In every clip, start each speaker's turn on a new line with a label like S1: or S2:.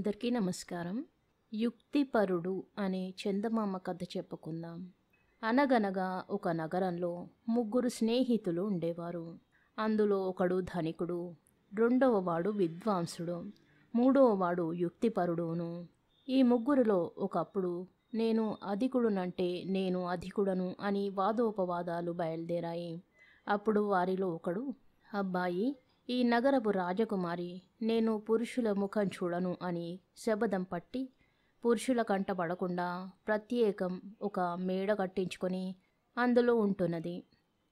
S1: అందరికీ నమస్కారం. యుక్తిపరుడు అనే చందమామ కథ చెప్పుకుందాం. అనగనగా ఒక నగరంలో ముగ్గురు స్నేహితులు ఉండేవారు. అందులో ఒకడు ధనికుడు, రెండవవాడు విద్వాంసుడు, మూడవవాడు యుక్తిపరుడును. ఈ ముగ్గురిలో ఒకప్పుడు నేను అధికుడునంటే నేను అధికుడను అని వాదోపవాదాలు బయలుదేరాయి. అప్పుడు వారిలో ఒకడు, అబ్బాయి, ఈ నగరపు రాజకుమారి నేను పురుషుల ముఖం చూడను అని శబదం పట్టి పురుషుల కంటపడకుండా ప్రత్యేకం ఒక మేడ కట్టించుకొని అందులో ఉంటున్నది.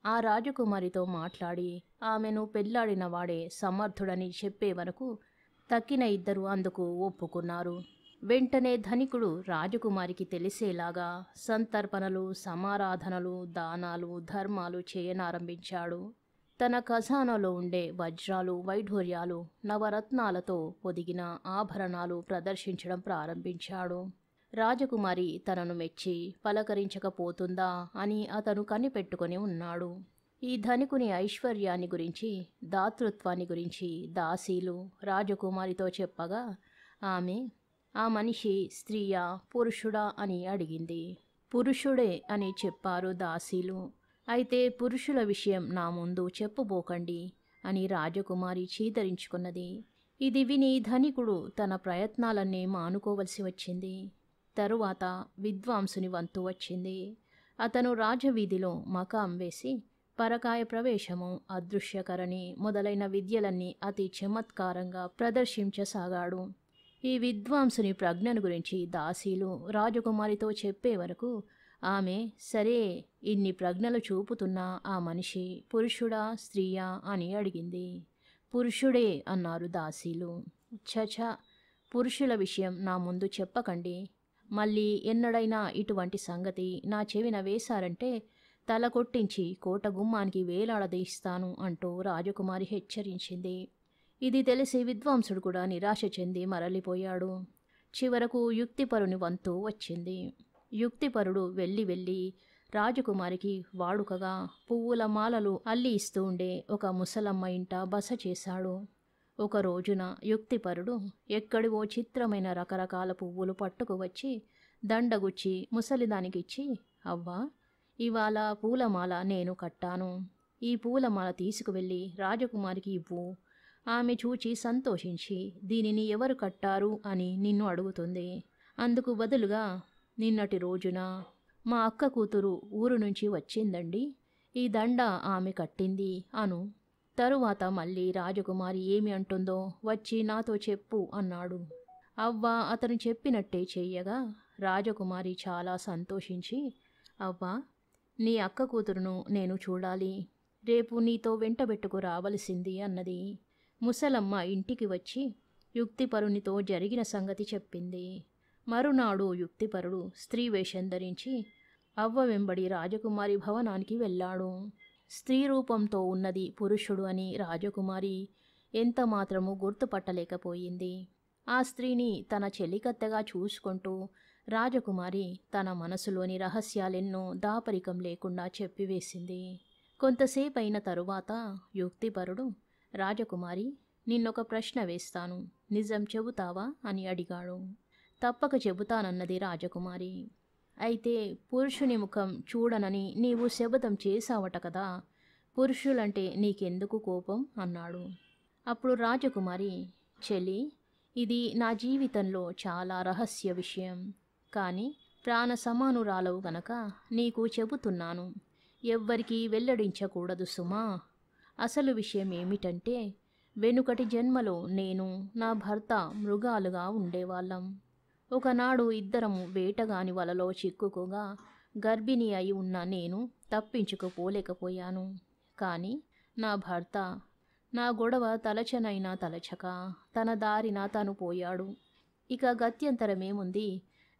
S1: ఆ రాజకుమారితో మాట్లాడి ఆమెను పెళ్లాడిన వాడే సమర్థుడని చెప్పే వరకు తక్కిన ఇద్దరు అందుకు ఒప్పుకున్నారు. వెంటనే ధనికుడు రాజకుమారికి తెలిసేలాగా సంతర్పణలు, సమారాధనలు, దానాలు, ధర్మాలు చేయనారంభించాడు. తన ఖజానాలో ఉండే వజ్రాలు, వైఢూర్యాలు, నవరత్నాలతో పొదిగిన ఆభరణాలు ప్రదర్శించడం ప్రారంభించాడు. రాజకుమారి తనను మెచ్చి పలకరించకపోతుందా అని అతను కనిపెట్టుకొని ఉన్నాడు. ఈ ధనికుని ఐశ్వర్యాన్ని గురించి, దాతృత్వాన్ని గురించి దాసీలు రాజకుమారితో చెప్పగా ఆమె ఆ మనిషి స్త్రీయా పురుషుడా అని అడిగింది. పురుషుడే అని చెప్పారు దాసీలు. అయితే పురుషుల విషయం నా ముందు చెప్పుబోకండి అని రాజకుమారి చీదరించుకున్నది. ఇది విని ధనికుడు తన ప్రయత్నాలన్నీ మానుకోవలసి వచ్చింది. తరువాత విద్వాంసుని వంతు వచ్చింది. అతను రాజవీధిలో మకాం వేసి పరకాయ ప్రవేశము, అదృశ్యకరణి మొదలైన విద్యలన్నీ అతి చమత్కారంగా ప్రదర్శించసాగాడు. ఈ విద్వాంసుని ప్రజ్ఞను గురించి దాసీలు రాజకుమారితో చెప్పే వరకు ఆమె సరే, ఇన్ని ప్రజ్ఞలు చూపుతున్న ఆ మనిషి పురుషుడా స్త్రీయా అని అడిగింది. పురుషుడే అన్నారు దాసీలు. చచ, పురుషుల విషయం నా ముందు చెప్పకండి. మళ్ళీ ఎన్నడైనా ఇటువంటి సంగతి నా చెవిన వేశారంటే తల కొట్టించి కోట గుమ్మానికి వేలాడదీస్తాను అంటూ రాజకుమారి హెచ్చరించింది. ఇది తెలిసి విద్వాంసుడు కూడా నిరాశ చెంది మరలిపోయాడు. చివరకు యుక్తిపరుని వంతు వచ్చింది. యుక్తిపరుడు వెళ్ళి రాజకుమారికి వాడుకగా పువ్వుల మాలలు అల్లి ఇస్తూ ఉండే ఒక ముసలమ్మ ఇంట బస చేశాడు. ఒక రోజున యుక్తిపరుడు ఎక్కడివో చిత్రమైన రకరకాల పువ్వులు పట్టుకువచ్చి దండగుచ్చి ముసలిదానికిచ్చి, అవ్వా, ఇవాళ పూలమాల నేను కట్టాను. ఈ పూలమాల తీసుకువెళ్ళి రాజకుమారికి ఇవ్వు. ఆమె చూచి సంతోషించి దీనిని ఎవరు కట్టారు అని నిన్ను అడుగుతుంది. అందుకు బదులుగా, నిన్నటి రోజున మా అక్క కూతురు ఊరు నుంచి వచ్చిందండి, ఈ దండ ఆమె కట్టింది అను. తరువాత మళ్ళీ రాజకుమారి ఏమి అంటుందో వచ్చి నాతో చెప్పు అన్నాడు. అవ్వ అతను చెప్పినట్టే చెయ్యగా రాజకుమారి చాలా సంతోషించి, అవ్వా, నీ అక్క కూతురును నేను చూడాలి, రేపు నీతో వెంటబెట్టుకు రావలసింది అన్నది. ముసలమ్మ ఇంటికి వచ్చి యుక్తిపరునితో జరిగిన సంగతి చెప్పింది. మరునాడు యుక్తిపరుడు స్త్రీ వేషం ధరించి అవ్వ వెంబడి రాజకుమారి భవనానికి వెళ్ళాడు. స్త్రీ రూపంతో ఉన్నది పురుషుడు అని రాజకుమారి ఎంత మాత్రము గుర్తుపట్టలేకపోయింది. ఆ స్త్రీని తన చెలికత్తెగా చూసుకుంటూ రాజకుమారి తన మనసులోని రహస్యాలెన్నో దాపరికం లేకుండా చెప్పివేసింది. కొంతసేపైన తరువాత యుక్తిపరుడు, రాజకుమారి, నిన్నొక ప్రశ్న వేస్తాను, నిజం చెబుతావా అని అడిగాడు. తప్పక చెబుతానన్నది రాజకుమారి. అయితే పురుషుని ముఖం చూడనని నీవు శపథం చేశావట కదా, పురుషులంటే నీకెందుకు కోపం అన్నాడు. అప్పుడు రాజకుమారి, చెలి, ఇది నా జీవితంలో చాలా రహస్య విషయం, కానీ ప్రాణ సమానురాలవు గనక నీకు చెబుతున్నాను. ఎవ్వరికీ వెల్లడించకూడదు సుమా. అసలు విషయం ఏమిటంటే, వెనుకటి జన్మలో నేను నా భర్త మృగాలుగా ఉండేవాళ్ళం. ఒకనాడు ఇద్దరము వేటగాని వలలో చిక్కుకోగా గర్భిణి అయి ఉన్న నేను తప్పించుకుపోలేకపోయాను. కానీ నా భర్త నా గొడవ తలచనైనా తలచక తన దారిన తను పోయాడు. ఇక గత్యంతరమేముంది,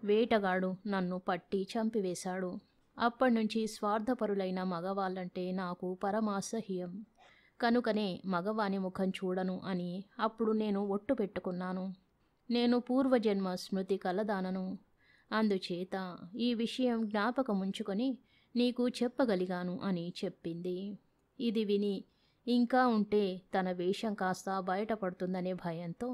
S1: వేటగాడు నన్ను పట్టి చంపివేశాడు. అప్పటినుంచి స్వార్థపరులైన మగవాళ్ళంటే నాకు పరమాసహ్యం. కనుకనే మగవాని ముఖం చూడను అని అప్పుడు నేను ఒట్టు పెట్టుకున్నాను. నేను పూర్వజన్మ స్మృతి కలదానను. అందుచేత ఈ విషయం జ్ఞాపకముంచుకొని నీకు చెప్పగలిగాను అని చెప్పింది. ఇది విని ఇంకా ఉంటే తన వేషం కాస్త బయటపడుతుందనే భయంతో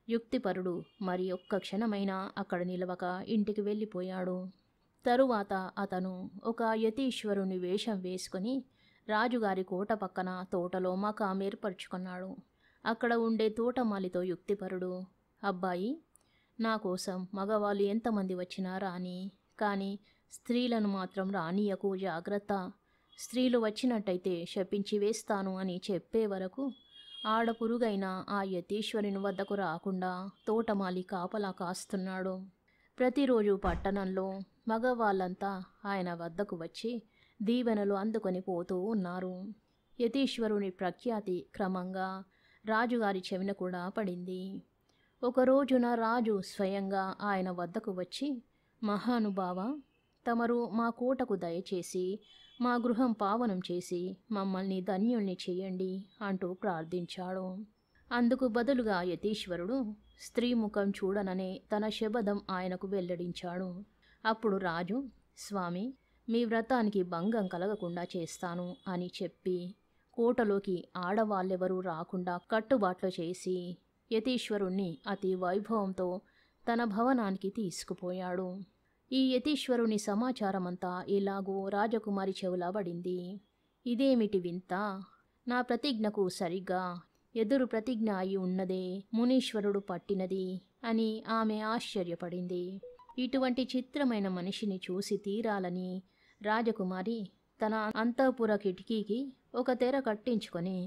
S1: యుక్తిపరుడు మరి ఒక్క క్షణమైనా అక్కడ నిలవక ఇంటికి వెళ్ళిపోయాడు. తరువాత అతను ఒక యతీశ్వరుని వేషం వేసుకొని రాజుగారి కోట పక్కన తోటలో మకాం ఏర్పరచుకున్నాడు. అక్కడ ఉండే తోటమాలితో యుక్తిపరుడు, అబ్బాయి, నా కోసం మగవాళ్ళు ఎంతమంది వచ్చినా రాని, కానీ స్త్రీలను మాత్రం రానియకు, జాగ్రత్త. స్త్రీలు వచ్చినట్టయితే శపించి వేస్తాను అని చెప్పే వరకు ఆడపురుగైన ఆ యతీశ్వరుని వద్దకు రాకుండా తోటమాలి కాపలా కాస్తున్నాడు. ప్రతిరోజు పట్టణంలో మగవాళ్ళంతా ఆయన వద్దకు వచ్చి దీవెనలు అందుకొని పోతూ ఉన్నారు. యతీశ్వరుని ప్రఖ్యాతి క్రమంగా రాజుగారి చెవిన కూడా పడింది. ఒక రోజున రాజు స్వయంగా ఆయన వద్దకు వచ్చి, మహానుభావ, తమరు మా కోటకు దయచేసి మా గృహం పావనం చేసి మమ్మల్ని ధన్యుల్ని చేయండి అంటూ ప్రార్థించాడు. అందుకు బదులుగా యతీశ్వరుడు స్త్రీ ముఖం చూడననే తన శబదం ఆయనకు వెల్లడించాడు. అప్పుడు రాజు, స్వామి, మీ వ్రతానికి భంగం కలగకుండా చేస్తాను అని చెప్పి కోటలోకి ఆడవాళ్ళెవరూ రాకుండా కట్టుబాట్లు చేసి యతీశ్వరుణ్ణి అతి వైభవంతో తన భవనానికి తీసుకుపోయాడు. ఈ యతీశ్వరుని సమాచారమంతా ఎలాగో రాజకుమారి చెవులా పడింది. ఇదేమిటి వింత, నా ప్రతిజ్ఞకు సరిగ్గా ఎదురు ప్రతిజ్ఞ అయి ఉన్నదే మునీశ్వరుడు పట్టినది అని ఆమె ఆశ్చర్యపడింది. ఇటువంటి చిత్రమైన మనిషిని చూసి తీరాలని రాజకుమారి తన అంతఃపుర కిటికీకి ఒక తెర కట్టించుకొని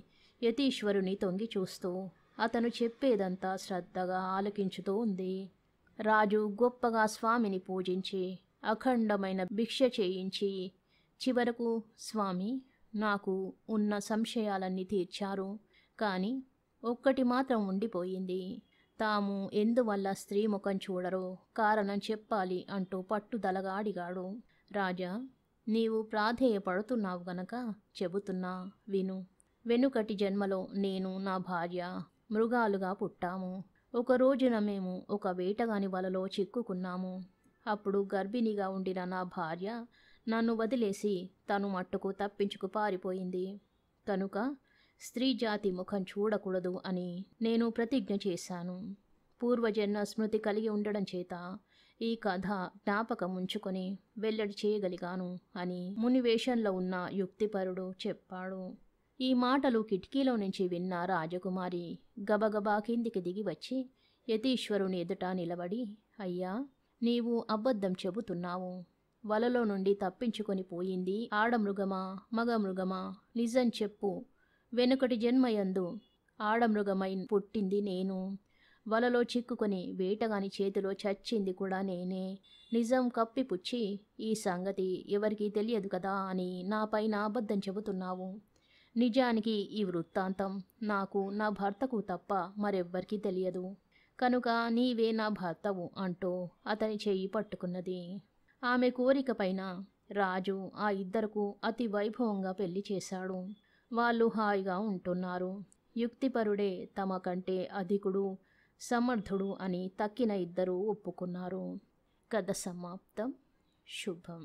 S1: యతీశ్వరుని తొంగి చూస్తూ అతను చెప్పేదంతా శ్రద్ధగా ఆలకించుతూ ఉంది. రాజు గొప్పగా స్వామిని పూజించి అఖండమైన భిక్ష చేయించి చివరకు, స్వామి, నాకు ఉన్న సంశయాలన్నీ తీర్చారు, కానీ ఒక్కటి మాత్రం ఉండిపోయింది. తాము ఎందువల్ల స్త్రీ ముఖం చూడరో కారణం చెప్పాలి అంటూ పట్టుదలగా అడిగాడు. రాజా, నీవు ప్రాధేయపడుతున్నావు గనక చెబుతున్నా విను. వెనుకటి జన్మలో నేను నా భార్య మృగాలుగా పుట్టాము. ఒక రోజున మేము ఒక వేటగాని వలలో చిక్కుకున్నాము. అప్పుడు గర్భిణిగా ఉండిన నా భార్య నన్ను వదిలేసి తను మట్టుకు తప్పించుకు పారిపోయింది. కనుక స్త్రీ జాతి ముఖం చూడకూడదు అని నేను ప్రతిజ్ఞ చేశాను. పూర్వజన్మ స్మృతి కలిగి ఉండడం చేత ఈ కథ జ్ఞాపకం ఉంచుకొని వెల్లడి చేయగలిగాను అని మునివేషంలో ఉన్న యుక్తిపరుడు చెప్పాడు. ఈ మాటలు కిటికీలో నుంచి విన్న రాజకుమారి గబగబా కిందికి దిగి వచ్చి యతీశ్వరుని ఎదుట నిలబడి, అయ్యా, నీవు అబద్ధం చెబుతున్నావు. వలలో నుండి తప్పించుకొని పోయింది ఆడమృగమా మగమృగమా? నిజం చెప్పు. వెనుకటి జన్మయందు ఆడమృగమై పుట్టింది నేను. వలలో చిక్కుకొని వేటగాని చేతిలో చచ్చింది కూడా నేనే. నిజం కప్పిపుచ్చి ఈ సంగతి ఎవరికీ తెలియదు కదా అని నా పైన అబద్ధం చెబుతున్నావు. నిజానికి ఈ వృత్తాంతం నాకు, నా భర్తకు తప్ప మరెవ్వరికీ తెలియదు. కనుక నీవే నా భర్తవు అంటూ అతని చెయ్యి పట్టుకున్నది. ఆమె కోరిక పైన రాజు ఆ ఇద్దరకు అతి వైభవంగా పెళ్లి చేశాడు. వాళ్ళు హాయిగా ఉంటున్నారు. యుక్తిపరుడే తమ కంటే అధికుడు, సమర్థుడు అని తక్కిన ఇద్దరూ ఒప్పుకున్నారు. కథ సమాప్తం. శుభం.